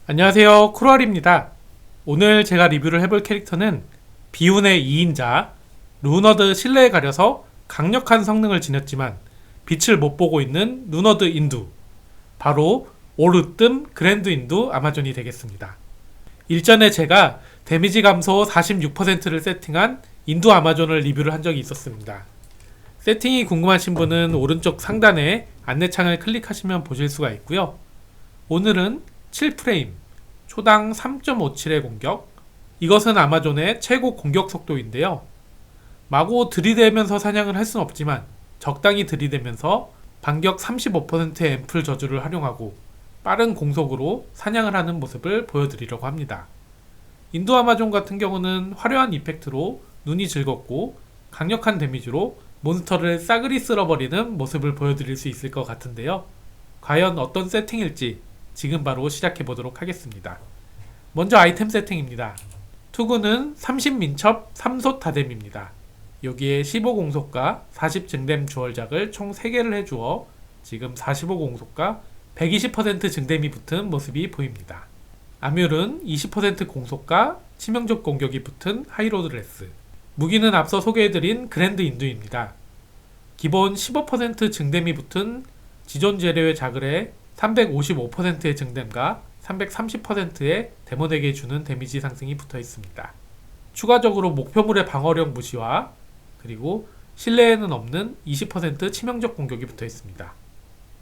안녕하세요, 쿠럴입니다. 오늘 제가 리뷰를 해볼 캐릭터는 비운의 2인자 루너드 실내에 가려서 강력한 성능을 지녔지만 빛을 못 보고 있는 루너드 인두, 바로 오르뜸 그랜드 인두 아마존이 되겠습니다. 일전에 제가 데미지 감소 46%를 세팅한 인두 아마존을 리뷰를 한 적이 있었습니다. 세팅이 궁금하신 분은 오른쪽 상단에 안내창을 클릭하시면 보실 수가 있고요. 오늘은 7프레임, 초당 3.57의 공격. 이것은 아마존의 최고 공격 속도인데요. 마구 들이대면서 사냥을 할 수는 없지만 적당히 들이대면서 반격 35%의 앰플 저주를 활용하고 빠른 공속으로 사냥을 하는 모습을 보여드리려고 합니다. 인도 아마존 같은 경우는 화려한 이펙트로 눈이 즐겁고 강력한 데미지로 몬스터를 싸그리 쓸어버리는 모습을 보여드릴 수 있을 것 같은데요. 과연 어떤 세팅일지 지금 바로 시작해보도록 하겠습니다. 먼저 아이템 세팅입니다. 투구는 30민첩 3솥 다뎀입니다. 여기에 15공속과 40증뎀 주얼작을 총 3개를 해주어 지금 45공속과 120% 증뎀이 붙은 모습이 보입니다. 아뮬은 20% 공속과 치명적 공격이 붙은 하이로드레스. 무기는 앞서 소개해드린 그랜드 인두입니다. 기본 15% 증뎀이 붙은 지존 재료의 자글에 355%의 증뎀과 330%의 데몬에게 주는 데미지 상승이 붙어 있습니다. 추가적으로 목표물의 방어력 무시와 그리고 실내에는 없는 20% 치명적 공격이 붙어 있습니다.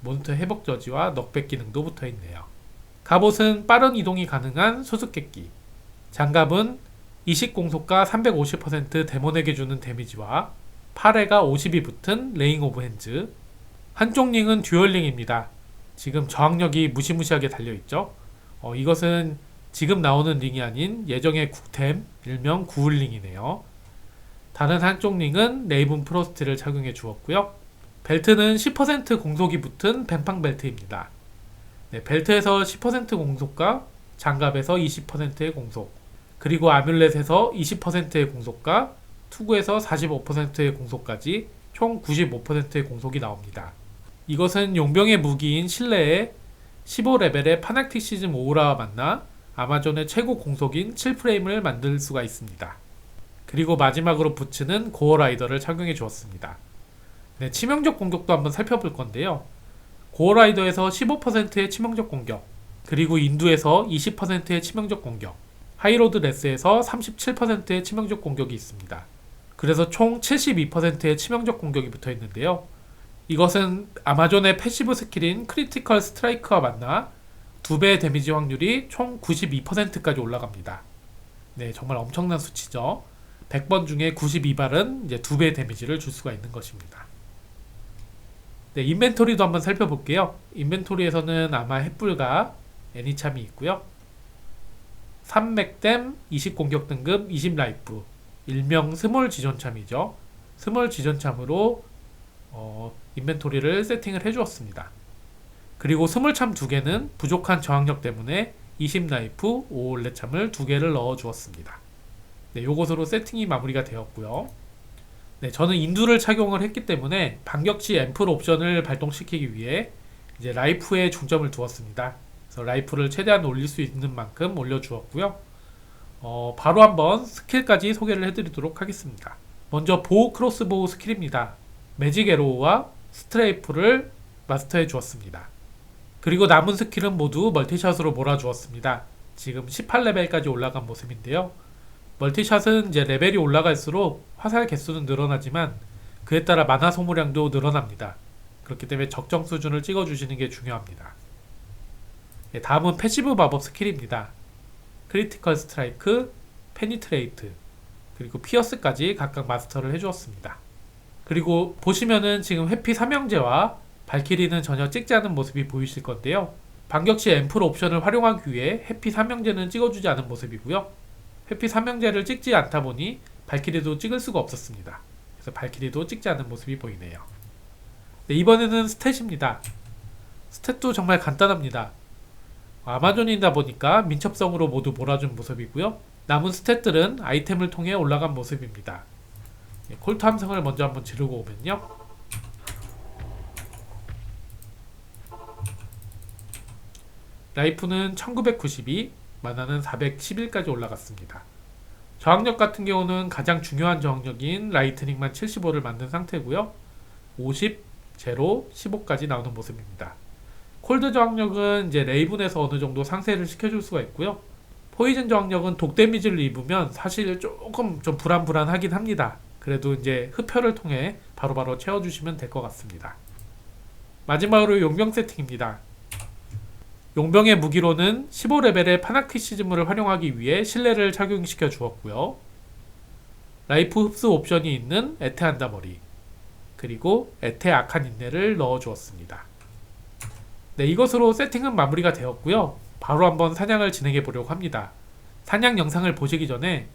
몬스터 회복 저지와 넉백 기능도 붙어 있네요. 갑옷은 빠른 이동이 가능한 수수께끼. 장갑은 20공속과 350% 데몬에게 주는 데미지와 8회가 50이 붙은 레잉 오브 핸즈. 한쪽 링은 듀얼 링입니다. 지금 저항력이 무시무시하게 달려있죠. 이것은 지금 나오는 링이 아닌 예정의 국템, 일명 구울링이네요. 다른 한쪽 링은 레이븐 프로스트를 착용해 주었고요. 벨트는 10% 공속이 붙은 뱀팡 벨트입니다. 벨트에서 10% 공속과 장갑에서 20%의 공속, 그리고 아뮬렛에서 20%의 공속과 투구에서 45%의 공속까지 총 95%의 공속이 나옵니다. 이것은 용병의 무기인 실내에 15레벨의 파낙틱 시즘 오우라와 만나 아마존의 최고 공속인 7프레임을 만들 수가 있습니다. 그리고 마지막으로 부츠는 고어라이더를 착용해 주었습니다. 치명적 공격도 한번 살펴볼 건데요. 고어라이더에서 15%의 치명적 공격, 그리고 인두에서 20%의 치명적 공격, 하이로드 레스에서 37%의 치명적 공격이 있습니다. 그래서 총 72%의 치명적 공격이 붙어 있는데요. 이것은 아마존의 패시브 스킬인 크리티컬 스트라이크와 만나 2배의 데미지 확률이 총 92%까지 올라갑니다. 네, 정말 엄청난 수치죠. 100번 중에 92발은 이제 2배의 데미지를 줄 수가 있는 것입니다. 네, 인벤토리도 한번 살펴볼게요. 인벤토리에서는 아마 햇불과 애니참이 있고요. 3맥댐 20공격 등급 20라이프, 일명 스몰 지존참이죠. 스몰 지존참으로 인벤토리를 세팅을 해주었습니다. 그리고 스몰참 2개는 부족한 저항력 때문에 20라이프 5올레참을 2개를 넣어주었습니다. 네, 요것으로 세팅이 마무리가 되었고요. 네, 저는 인두를 착용을 했기 때문에 반격시 앰플 옵션을 발동시키기 위해 이제 라이프에 중점을 두었습니다. 그래서 라이프를 최대한 올릴 수 있는 만큼 올려주었고요. 바로 한번 스킬까지 소개를 해드리도록 하겠습니다. 먼저 보호 크로스보우 스킬입니다. 매직 에로우와 스트레이프를 마스터해 주었습니다. 그리고 남은 스킬은 모두 멀티샷으로 몰아주었습니다. 지금 18레벨까지 올라간 모습인데요. 멀티샷은 이제 레벨이 올라갈수록 화살 개수는 늘어나지만 그에 따라 만화 소모량도 늘어납니다. 그렇기 때문에 적정 수준을 찍어주시는 게 중요합니다. 다음은 패시브 마법 스킬입니다. 크리티컬 스트라이크, 페니트레이트, 그리고 피어스까지 각각 마스터를 해주었습니다. 그리고 보시면은 지금 회피 삼형제와 발키리는 전혀 찍지 않은 모습이 보이실 건데요. 반격시 앰플 옵션을 활용하기 위해 회피 삼형제는 찍어주지 않은 모습이고요. 회피 삼형제를 찍지 않다 보니 발키리도 찍을 수가 없었습니다. 그래서 발키리도 찍지 않은 모습이 보이네요. 네, 이번에는 스탯입니다. 스탯도 정말 간단합니다. 아마존이다 보니까 민첩성으로 모두 몰아준 모습이고요. 남은 스탯들은 아이템을 통해 올라간 모습입니다. 콜트 함성을 먼저 한번 지르고 오면요. 라이프는 1992, 마나는 411까지 올라갔습니다. 저항력 같은 경우는 가장 중요한 저항력인 라이트닝만 75를 만든 상태고요. 50, 제로, 15까지 나오는 모습입니다. 콜드 저항력은 이제 레이븐에서 어느 정도 상쇄를 시켜줄 수가 있고요. 포이즌 저항력은 독 데미지를 입으면 사실 조금 좀 불안불안하긴 합니다. 그래도 이제 흡혈을 통해 바로바로 채워주시면 될 것 같습니다. 마지막으로 용병 세팅입니다. 용병의 무기로는 15레벨의 파나키시즘을 활용하기 위해 신뢰를 착용시켜 주었고요. 라이프 흡수 옵션이 있는 에테 한다머리, 그리고 에테 악한 인내를 넣어 주었습니다. 네, 이것으로 세팅은 마무리가 되었고요. 바로 한번 사냥을 진행해 보려고 합니다. 사냥 영상을 보시기 전에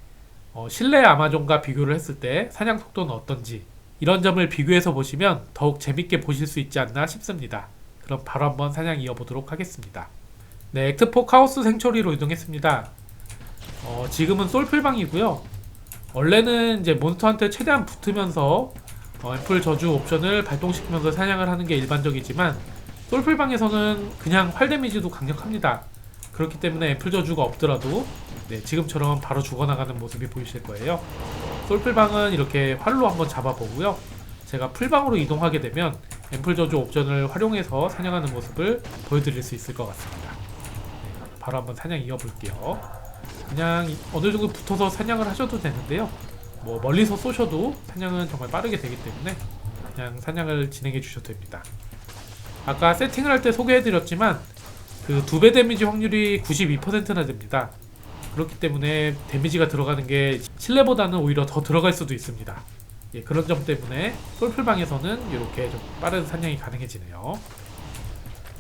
실내 아마존과 비교를 했을 때 사냥 속도는 어떤지 이런 점을 비교해서 보시면 더욱 재밌게 보실 수 있지 않나 싶습니다. 그럼 바로 한번 사냥 이어보도록 하겠습니다. 네, 액트4 카오스 생처리로 이동했습니다. 지금은 솔플방이고요. 원래는 이제 몬스터한테 최대한 붙으면서 앰플 저주 옵션을 발동시키면서 사냥을 하는 게 일반적이지만 솔플방에서는 그냥 활 데미지도 강력합니다. 그렇기 때문에 앰플 저주가 없더라도 네, 지금처럼 바로 죽어나가는 모습이 보이실 거예요. 솔플방은 이렇게 활로 한번 잡아보고요. 제가 풀방으로 이동하게 되면 앰플 저주 옵션을 활용해서 사냥하는 모습을 보여드릴 수 있을 것 같습니다. 네, 바로 한번 사냥 이어볼게요. 그냥 어느 정도 붙어서 사냥을 하셔도 되는데요. 뭐 멀리서 쏘셔도 사냥은 정말 빠르게 되기 때문에 그냥 사냥을 진행해 주셔도 됩니다. 아까 세팅을 할 때 소개해드렸지만 그 2배 데미지 확률이 92%나 됩니다. 그렇기 때문에 데미지가 들어가는 게 실내보다는 오히려 더 들어갈 수도 있습니다. 예, 그런 점 때문에 솔플방에서는 이렇게 좀 빠른 사냥이 가능해지네요.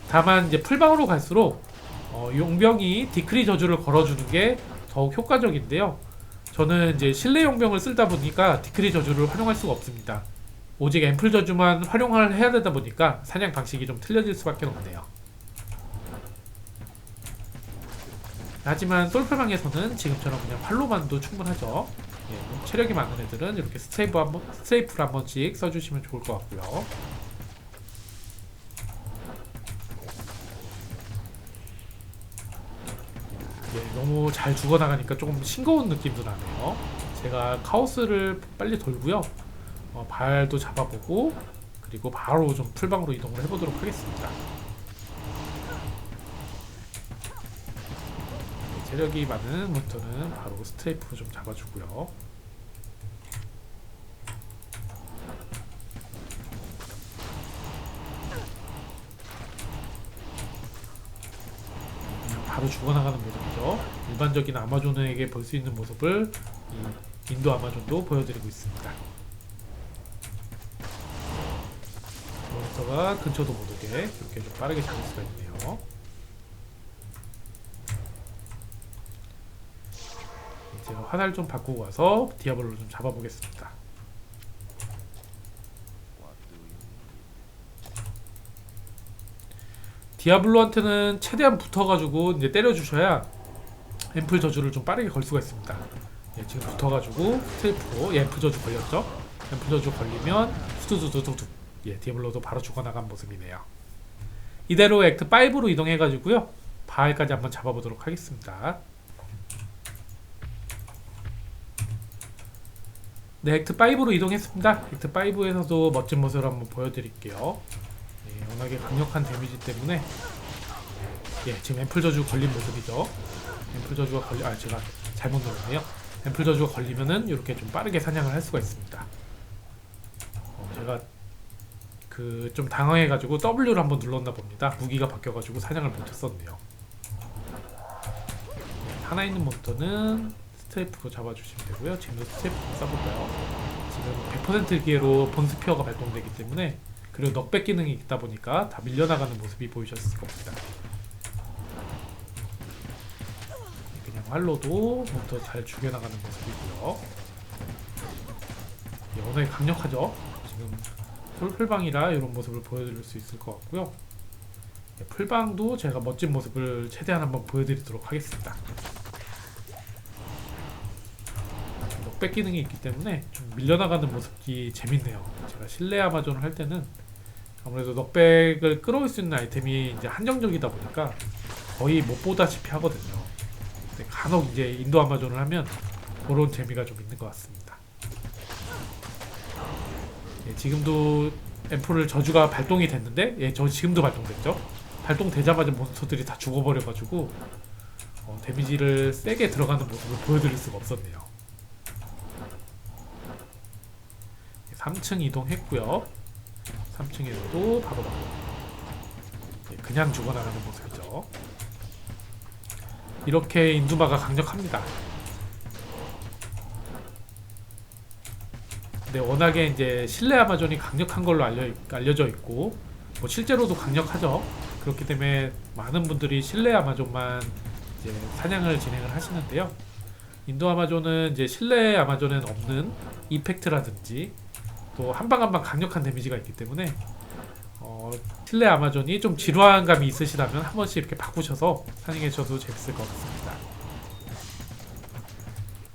다만 이제 풀방으로 갈수록 용병이 디크리 저주를 걸어주는 게 더욱 효과적인데요. 저는 이제 실내 용병을 쓰다 보니까 디크리 저주를 활용할 수가 없습니다. 오직 앰플 저주만 활용을 해야 되다 보니까 사냥 방식이 좀 틀려질 수밖에 없네요. 하지만 솔플방에서는 지금처럼 그냥 활로만도 충분하죠. 예, 체력이 많은 애들은 이렇게 스트레이프를 한 번씩 써주시면 좋을 것 같고요. 예, 너무 잘 죽어나가니까 조금 싱거운 느낌도 나네요. 제가 카오스를 빨리 돌고요. 발도 잡아보고 그리고 바로 좀 풀방으로 이동을 해보도록 하겠습니다. 체력이 많은 몬스터는 바로 스트레이프 좀 잡아주고요. 바로 죽어나가는 모습이죠. 일반적인 아마존에게 볼 수 있는 모습을 이 인도 아마존도 보여드리고 있습니다. 몬스터가 근처도 못 오게 이렇게 좀 빠르게 잡을 수가 있네요. 제가 화살 좀 바꾸고 와서 디아블로 좀 잡아보겠습니다. 디아블로한테는 최대한 붙어가지고 이제 때려주셔야 앰플 저주를 좀 빠르게 걸 수가 있습니다. 예, 지금 붙어가지고 스트레이프로 앰플 저주 걸렸죠? 앰플 저주 걸리면 수두두두두두 예, 디아블로도 바로 죽어나간 모습이네요. 이대로 액트 5로 이동해가지고요. 바알까지 한번 잡아보도록 하겠습니다. 네, 액트 5로 이동했습니다. 액트 5에서도 멋진 모습을 한번 보여드릴게요. 예, 워낙에 강력한 데미지 때문에 예, 지금 앰플 저주 걸린 모습이죠. 앰플 저주가 제가 잘못 눌렀네요. 앰플 저주가 걸리면은 이렇게 좀 빠르게 사냥을 할 수가 있습니다. 제가 좀 당황해가지고 W를 한번 눌렀나 봅니다. 무기가 바뀌어가지고 사냥을 못했었네요. 네, 하나 있는 몬스터는 스트레이프로 잡아주시면 되고요. 지금도 스트레이프로 써볼까요? 지금 100% 기회로 본스피어가 발동되기 때문에 그리고 넉백 기능이 있다 보니까 다 밀려나가는 모습이 보이셨을 겁니다. 그냥 활로도 몬스터 잘 죽여나가는 모습이고요. 워낙에 강력하죠? 지금 풀방이라 이런 모습을 보여드릴 수 있을 것 같고요. 네, 풀방도 제가 멋진 모습을 최대한 한번 보여드리도록 하겠습니다. 넉백 기능이 있기 때문에 좀 밀려나가는 모습이 재밌네요. 제가 실내 아마존을 할 때는 아무래도 넉백을 끌어올 수 있는 아이템이 이제 한정적이다 보니까 거의 못 보다시피 하거든요. 근데 간혹 이제 인도 아마존을 하면 그런 재미가 좀 있는 것 같습니다. 예, 지금도 앰플을 저주가 발동이 됐는데, 예, 저 지금도 발동됐죠. 발동되자마자 몬스터들이 다 죽어버려가지고 데미지를 세게 들어가는 모습을 보여드릴 수가 없었네요. 3층 이동했고요. 3층에서도 바로 그냥 죽어나가는 모습이죠. 이렇게 인두마가 강력합니다. 근데 워낙에 이제 실내 아마존이 강력한 걸로 알려져 있고, 뭐 실제로도 강력하죠. 그렇기 때문에 많은 분들이 실내 아마존만 이제 사냥을 진행을 하시는데요. 인도 아마존은 이제 실내 아마존에는 없는 이펙트라든지 또 한방 한방 강력한 데미지가 있기 때문에 실내 아마존이 좀 지루한 감이 있으시다면 한 번씩 이렇게 바꾸셔서 사냥해 주셔도 재밌을 것 같습니다.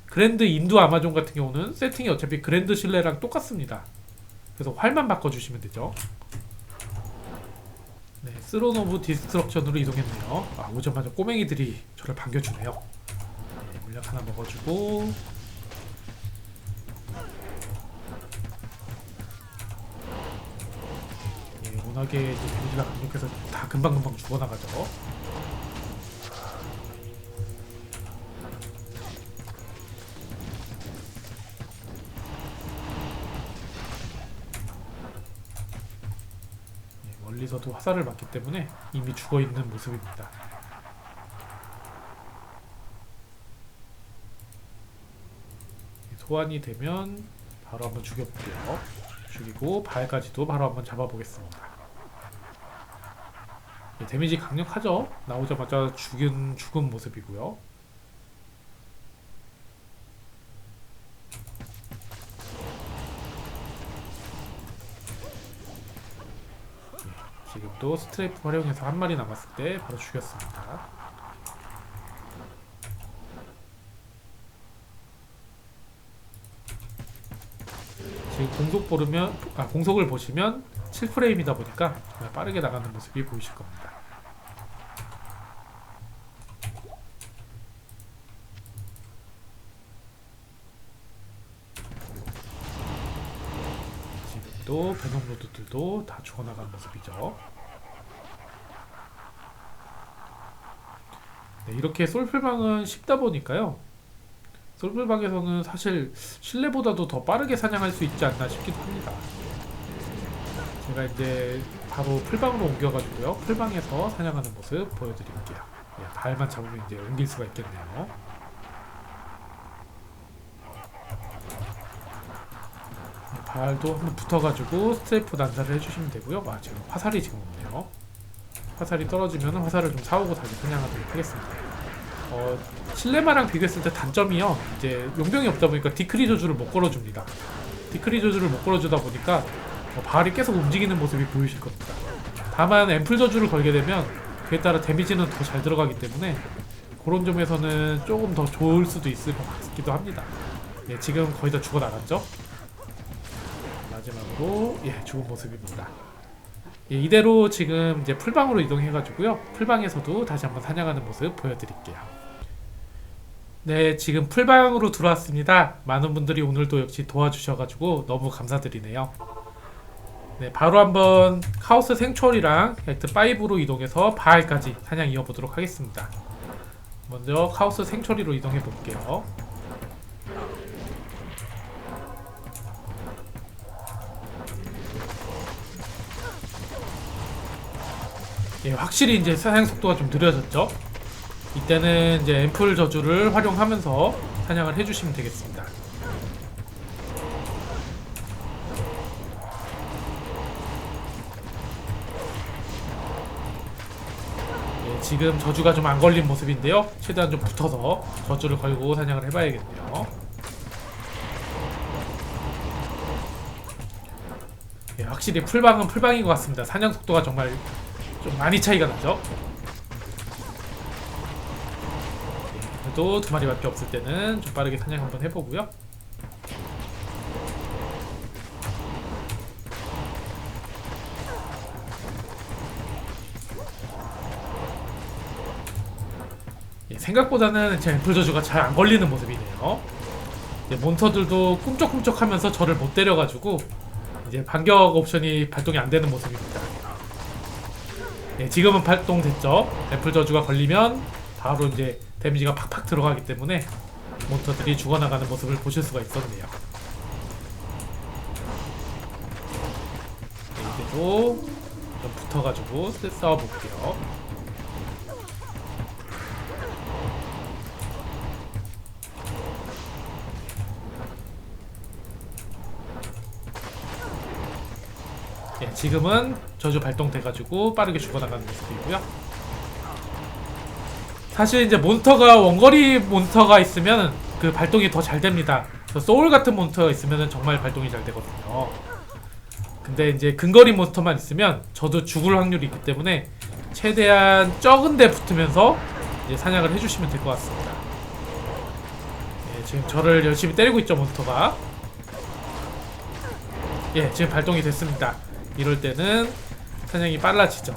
그랜드 인도 아마존 같은 경우는 세팅이 어차피 그랜드 실내랑 똑같습니다. 그래서 활만 바꿔주시면 되죠. 네, 스론 오브 디스트럭션으로 이동했네요. 아, 오자마자 꼬맹이들이 저를 반겨주네요. 네, 물약 하나 먹어주고, 예, 워낙에 이제 데미지가 강력해서 다 금방금방 죽어나가죠. 멀리서도 화살을 맞기 때문에 이미 죽어있는 모습입니다. 소환이 되면 바로 한번 죽여볼게요. 죽이고 발까지도 바로 한번 잡아보겠습니다. 데미지 강력하죠? 나오자마자 죽은 모습이고요. 지금도 스트레이프 활용해서 한 마리 남았을 때 바로 죽였습니다. 지금 공속을 보시면 7프레임이다 보니까 정말 빠르게 나가는 모습이 보이실 겁니다. 또 베놈로드들도 다 죽어나가는 모습이죠. 네, 이렇게 솔플방은 쉽다 보니까요. 솔플방에서는 사실 실내보다도 더 빠르게 사냥할 수 있지 않나 싶기도 합니다. 제가 이제 바로 풀방으로 옮겨가지고요. 풀방에서 사냥하는 모습 보여드릴게요. 네, 발만 잡으면 이제 옮길 수가 있겠네요. 발도 한번 붙어가지고 스트레이프 난사를 해주시면 되고요. 아, 지금 화살이 지금 없네요. 화살이 떨어지면 화살을 좀 사오고 다시 사냥하도록 하겠습니다. 실내마랑 비교했을 때 단점이요. 이제 용병이 없다 보니까 디크리 저주를 못 걸어줍니다. 디크리 저주를 못 걸어주다 보니까 발이 계속 움직이는 모습이 보이실 겁니다. 다만 앰플 저주를 걸게 되면 그에 따라 데미지는 더 잘 들어가기 때문에 그런 점에서는 조금 더 좋을 수도 있을 것 같기도 합니다. 예, 지금 거의 다 죽어 나갔죠? 마지막으로 죽은 모습입니다. 예, 이대로 지금 이제 풀방으로 이동해가지고요. 풀방에서도 다시 한번 사냥하는 모습 보여드릴게요. 네, 지금 풀방으로 들어왔습니다. 많은 분들이 오늘도 역시 도와주셔가지고 너무 감사드리네요. 네, 바로 한번 카오스 생추얼이랑 액트 5로 이동해서 바알까지 사냥 이어보도록 하겠습니다. 먼저 카오스 생추얼로 이동해 볼게요. 예, 확실히 이제 사냥 속도가 좀 느려졌죠. 이때는 이제 앰플 저주를 활용하면서 사냥을 해주시면 되겠습니다. 예, 지금 저주가 좀 안 걸린 모습인데요. 최대한 좀 붙어서 저주를 걸고 사냥을 해봐야겠네요. 예, 확실히 풀방은 풀방인 것 같습니다. 사냥 속도가 정말 좀 많이 차이가 나죠. 그래도 두 마리밖에 없을 때는 좀 빠르게 사냥 한번 해보고요. 생각보다는 제 앰플 저주가 잘 안 걸리는 모습이네요. 이제 몬스터들도 꿈쩍꿈쩍하면서 저를 못 때려가지고 이제 반격 옵션이 발동이 안 되는 모습입니다. 예, 지금은 발동됐죠. 앰플 저주가 걸리면 바로 이제 데미지가 팍팍 들어가기 때문에 몬스터들이 죽어나가는 모습을 보실 수가 있었네요. 네, 이제도 좀 붙어가지고 싸워볼게요. 예, 지금은 저주 발동돼가지고 빠르게 죽어나가는 모습이고요. 사실 이제 몬스터가 원거리 몬스터가 있으면 그 발동이 더 잘 됩니다. 소울 같은 몬스터가 있으면 정말 발동이 잘 되거든요. 근데 이제 근거리 몬스터만 있으면 저도 죽을 확률이 있기 때문에 최대한 적은 데 붙으면서 이제 사냥을 해주시면 될 것 같습니다. 예, 지금 저를 열심히 때리고 있죠, 몬스터가. 예, 지금 발동이 됐습니다. 이럴 때는 사냥이 빨라지죠.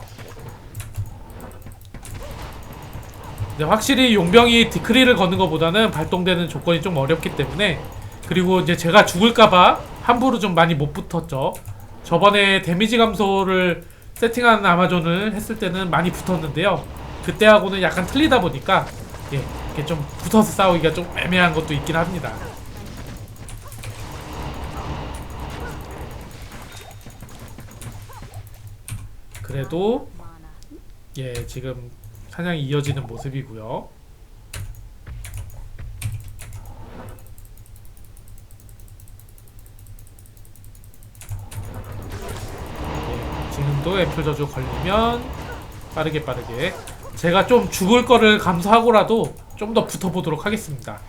근데 확실히 용병이 디크리를 거는 것보다는 발동되는 조건이 좀 어렵기 때문에, 그리고 이제 제가 죽을까봐 함부로 좀 많이 못 붙었죠. 저번에 데미지 감소를 세팅한 아마존을 했을 때는 많이 붙었는데요. 그때하고는 약간 틀리다 보니까 예, 이렇게 좀 붙어서 싸우기가 좀 애매한 것도 있긴 합니다. 그래도 예, 지금 사냥이 이어지는 모습이고요. 예, 지금도 앰플 저주 걸리면 빠르게 제가 좀 죽을 거를 감수하고라도 좀 더 붙어보도록 하겠습니다.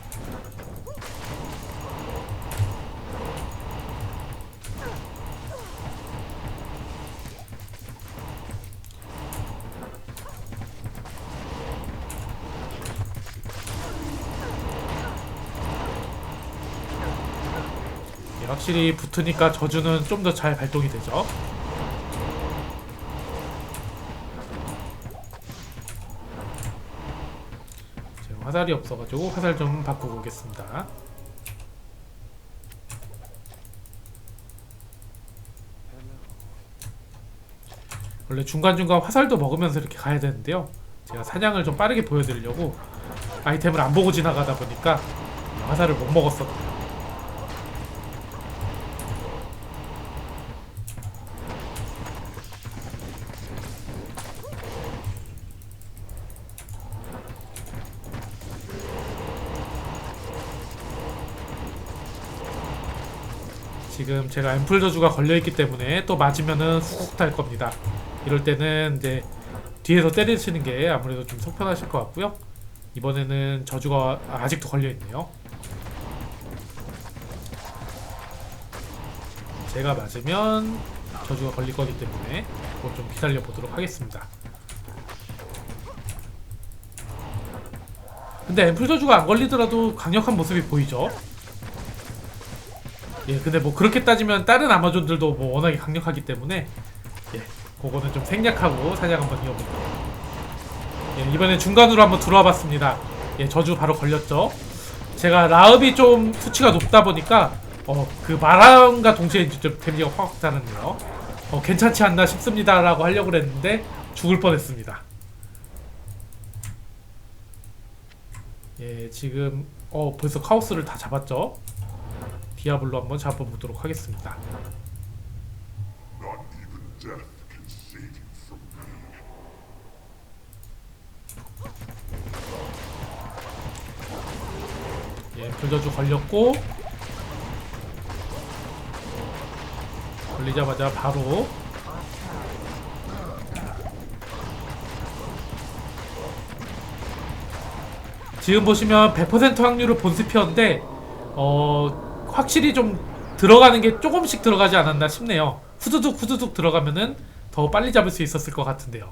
확실히 붙으니까 저주는 좀 더 잘 발동이 되죠. 지금 화살이 없어가지고 화살 좀 바꾸고 오겠습니다. 원래 중간중간 화살도 먹으면서 이렇게 가야 되는데요, 제가 사냥을 좀 빠르게 보여드리려고 아이템을 안 보고 지나가다 보니까 화살을 못 먹었었네요. 지금 제가 앰플 저주가 걸려있기 때문에 또 맞으면은 훅훅 탈 겁니다. 이럴 때는 이제 뒤에서 때리시는 게 아무래도 좀 속편하실 것 같고요. 이번에는 저주가 아직도 걸려있네요. 제가 맞으면 저주가 걸릴 거기 때문에 그걸 좀 기다려 보도록 하겠습니다. 근데 앰플 저주가 안 걸리더라도 강력한 모습이 보이죠? 예, 근데 뭐 그렇게 따지면 다른 아마존들도 뭐 워낙에 강력하기 때문에 예, 그거는 좀 생략하고 사냥 한번 이어볼게요. 예, 이번엔 중간으로 한번 들어와 봤습니다. 예, 저주 바로 걸렸죠. 제가 라읍이 좀 수치가 높다 보니까 그 바람과 동시에 좀 데미지가 확 다르네요. 괜찮지 않나 싶습니다 라고 하려고 그랬는데 죽을 뻔했습니다. 예, 지금 벌써 카오스를 다 잡았죠. 디아블로 한번 잡아보도록 하겠습니다. 예, 불저주 걸렸고 걸리자마자 바로 지금 보시면 100% 확률을 본스피어인데 확실히 좀 들어가는 게 조금씩 들어가지 않았나 싶네요. 후두둑 후두둑 들어가면은 더 빨리 잡을 수 있었을 것 같은데요.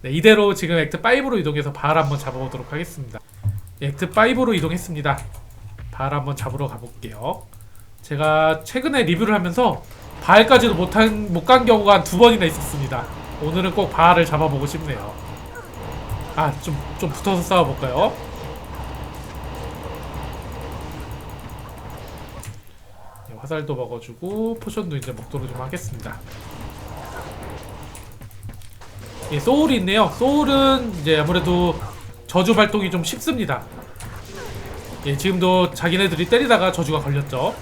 네, 이대로 지금 액트 5로 이동해서 발 한번 잡아보도록 하겠습니다. 액트 5로 이동했습니다. 발 한번 잡으러 가볼게요. 제가 최근에 리뷰를 하면서 발까지도 못 간 경우가 한 2번이나 있었습니다. 오늘은 꼭 발을 잡아보고 싶네요. 좀 붙어서 싸워볼까요? 화살도 먹어주고 포션도 이제 먹도록 좀 하겠습니다. 예, 소울이 있네요. 소울은 이제 아무래도 저주 발동이 좀 쉽습니다. 예, 지금도 자기네들이 때리다가 저주가 걸렸죠.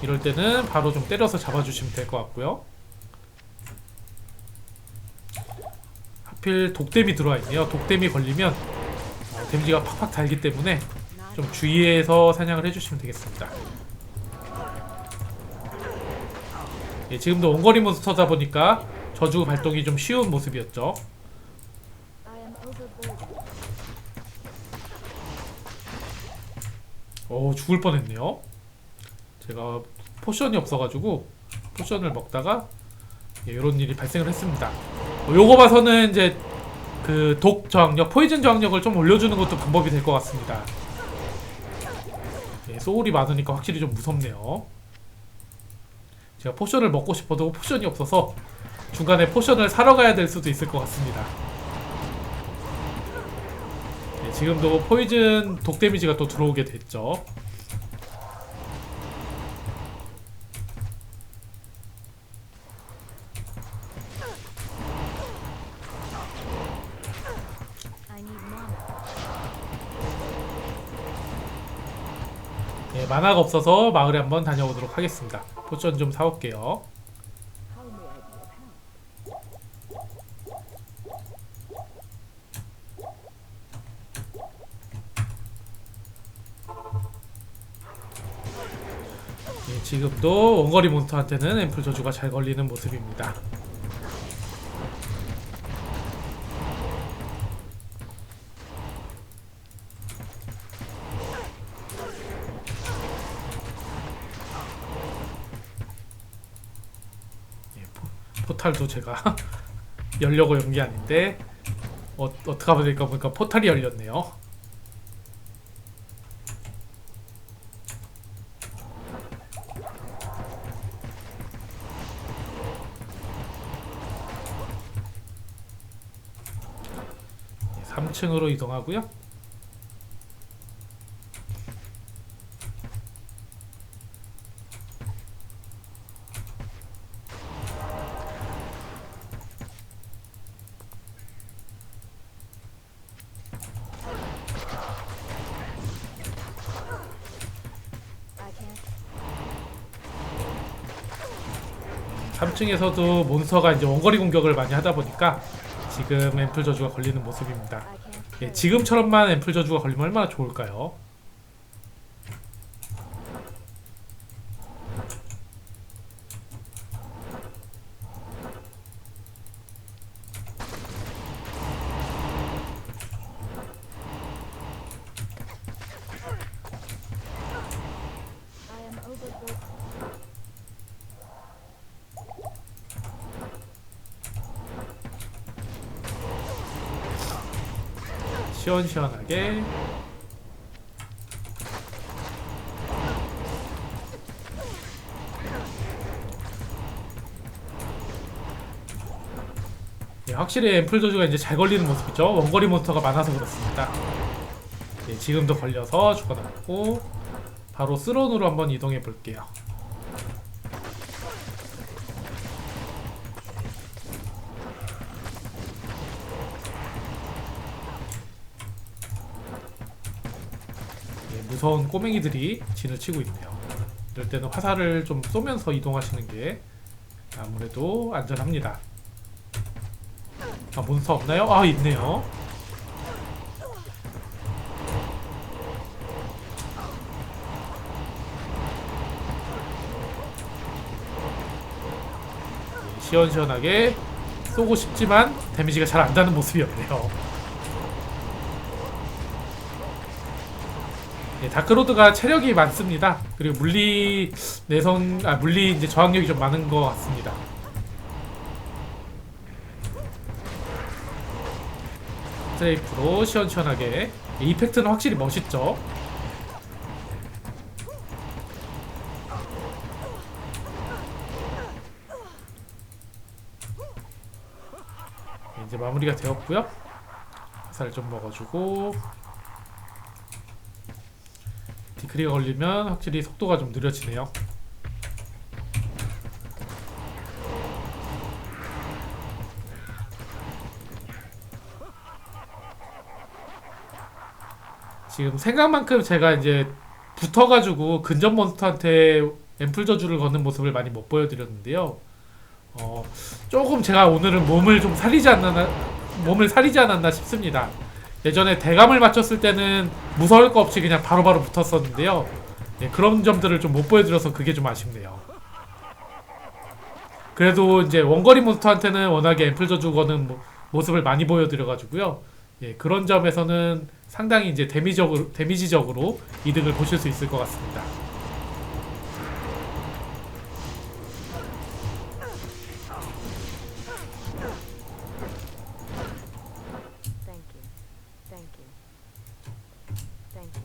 이럴 때는 바로 좀 때려서 잡아주시면 될 것 같고요. 하필 독댐이 들어와 있네요. 독댐이 걸리면 데미지가 팍팍 달기 때문에 좀 주의해서 사냥을 해주시면 되겠습니다. 예, 지금도 원거리 몬스터다 보니까 저주 발동이 좀 쉬운 모습이었죠. 오, 죽을 뻔했네요. 제가 포션이 없어가지고 포션을 먹다가 예, 이런 일이 발생을 했습니다. 요거 봐서는 이제 그 독 저항력, 포이즌 저항력을 좀 올려주는 것도 방법이 될 것 같습니다. 예, 소울이 많으니까 확실히 좀 무섭네요. 제가 포션을 먹고 싶어도 포션이 없어서 중간에 포션을 사러 가야 될 수도 있을 것 같습니다. 예, 지금도 포이즌 독 데미지가 또 들어오게 됐죠. 예, 만화가 없어서 마을에 한번 다녀오도록 하겠습니다. 포션 좀 사올게요. 예, 지금도 원거리 몬스터한테는 앰플 저주가 잘 걸리는 모습입니다. 포탈도 제가 열려고 연 게 아닌데 어떻게 하면 될까 보니까 포탈이 열렸네요. 네, 3층으로 이동하고요. 삼 3층에서도 몬스터가 이제 원거리 공격을 많이 하다 보니까 지금 앰플 저주가 걸리는 모습입니다. 예, 지금처럼만 앰플 저주가 걸리면 얼마나 좋을까요? 시원시원하게 예, 확실히 앰플 저주가 이제 잘 걸리는 모습이죠. 원거리 몬스터가 많아서 그렇습니다. 예, 지금도 걸려서 죽어나갔고 바로 스론으로 한번 이동해 볼게요. 무서운 꼬맹이들이 진을 치고 있네요. 이럴 때는 화살을 좀 쏘면서 이동하시는 게 아무래도 안전합니다. 아, 몬스터 없나요? 아, 있네요. 시원시원하게 쏘고 싶지만 데미지가 잘 안다는 모습이었네요. 예, 다크로드가 체력이 많습니다. 그리고 물리 물리 이제 저항력이 좀 많은 것 같습니다. 스트레이프로 시원시원하게 이펙트는 확실히 멋있죠. 이제 마무리가 되었고요. 화살 좀 먹어주고 디크리가 걸리면 확실히 속도가 좀 느려지네요. 지금 생각만큼 제가 이제 붙어가지고 근접 몬스터한테 앰플 저주를 거는 모습을 많이 못 보여드렸는데요. 어, 조금 제가 오늘은 몸을 사리지 않았나 싶습니다. 예전에 대감을 맞췄을 때는 무서울 거 없이 그냥 바로바로 붙었었는데요. 예, 그런 점들을 좀 못 보여드려서 그게 좀 아쉽네요. 그래도 이제 원거리 몬스터한테는 워낙에 앰플 저주 거는 모습을 많이 보여드려가지고요. 예, 그런 점에서는 상당히 이제 데미지적으로 이득을 보실 수 있을 것 같습니다. Thank you. Thank you. Thank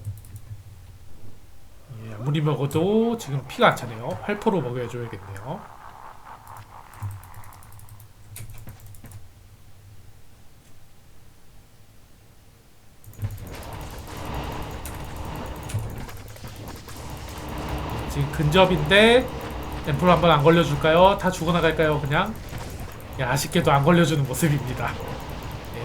you. 예, 아무리 먹어도 지금 피가 안 차네요. 활포로 먹여줘야겠네요. 지금 근접인데 앰플 한번 안 걸려줄까요? 다 죽어나갈까요? 그냥? 예, 아쉽게도 안 걸려주는 모습입니다. 예.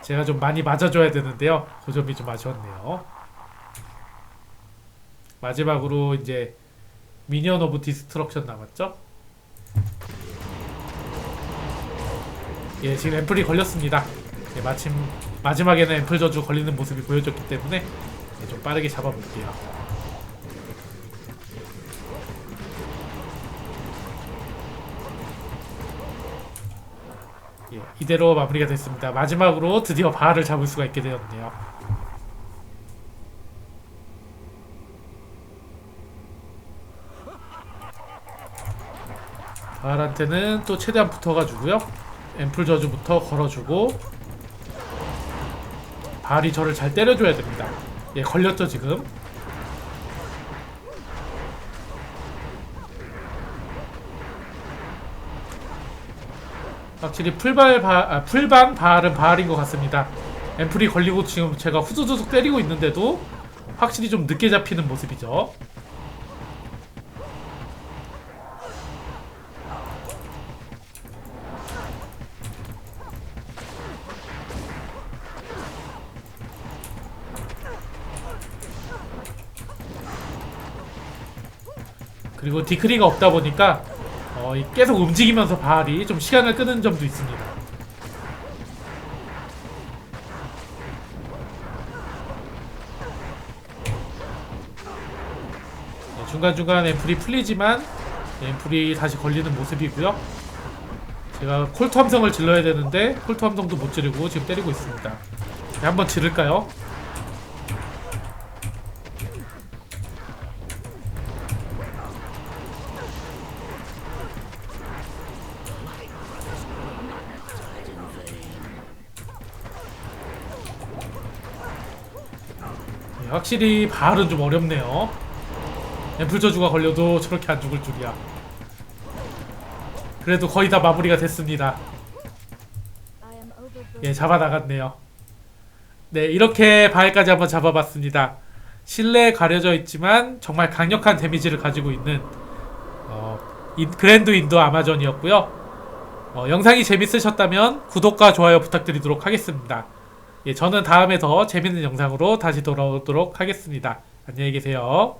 제가 좀 많이 맞아줘야 되는데요. 그 점이 좀 아쉬웠네요. 마지막으로 이제 미니언 오브 디스트럭션 남았죠? 예, 지금 앰플이 걸렸습니다. 예, 마침 마지막에는 앰플 저주 걸리는 모습이 보여줬기 때문에 예, 좀 빠르게 잡아볼게요. 예, 이대로 마무리가 됐습니다. 마지막으로 드디어 바알을 잡을 수가 있게 되었네요. 바알한테는 또 최대한 붙어가지고요. 앰플 저주부터 걸어주고 바알이 저를 잘 때려줘야 됩니다. 예, 걸렸죠 지금. 확실히 풀방 바알은 바알인 것 같습니다. 앰플이 걸리고 지금 제가 후두둑 때리고 있는데도 확실히 좀 늦게 잡히는 모습이죠. 그리고 디크리가 없다 보니까 계속 움직이면서 바알이 좀 시간을 끄는 점도 있습니다. 네, 중간중간 앰플이 풀리지만 앰플이 다시 걸리는 모습이고요. 제가 콜트 함성을 질러야 되는데 콜트 함성도 못 지르고 지금 때리고 있습니다. 네, 한번 지를까요? 네, 확실히 바알은 좀 어렵네요. 앰플 저주가 걸려도 저렇게 안 죽을 줄이야. 그래도 거의 다 마무리가 됐습니다. I am overburdened. 예, 잡아 나갔네요. 네, 이렇게 바알까지 한번 잡아봤습니다. 실내에 가려져 있지만 정말 강력한 데미지를 가지고 있는 그랜드 인도 아마존이었고요. 영상이 재밌으셨다면 구독과 좋아요 부탁드리도록 하겠습니다. 예, 저는 다음에 더 재밌는 영상으로 다시 돌아오도록 하겠습니다. 안녕히 계세요.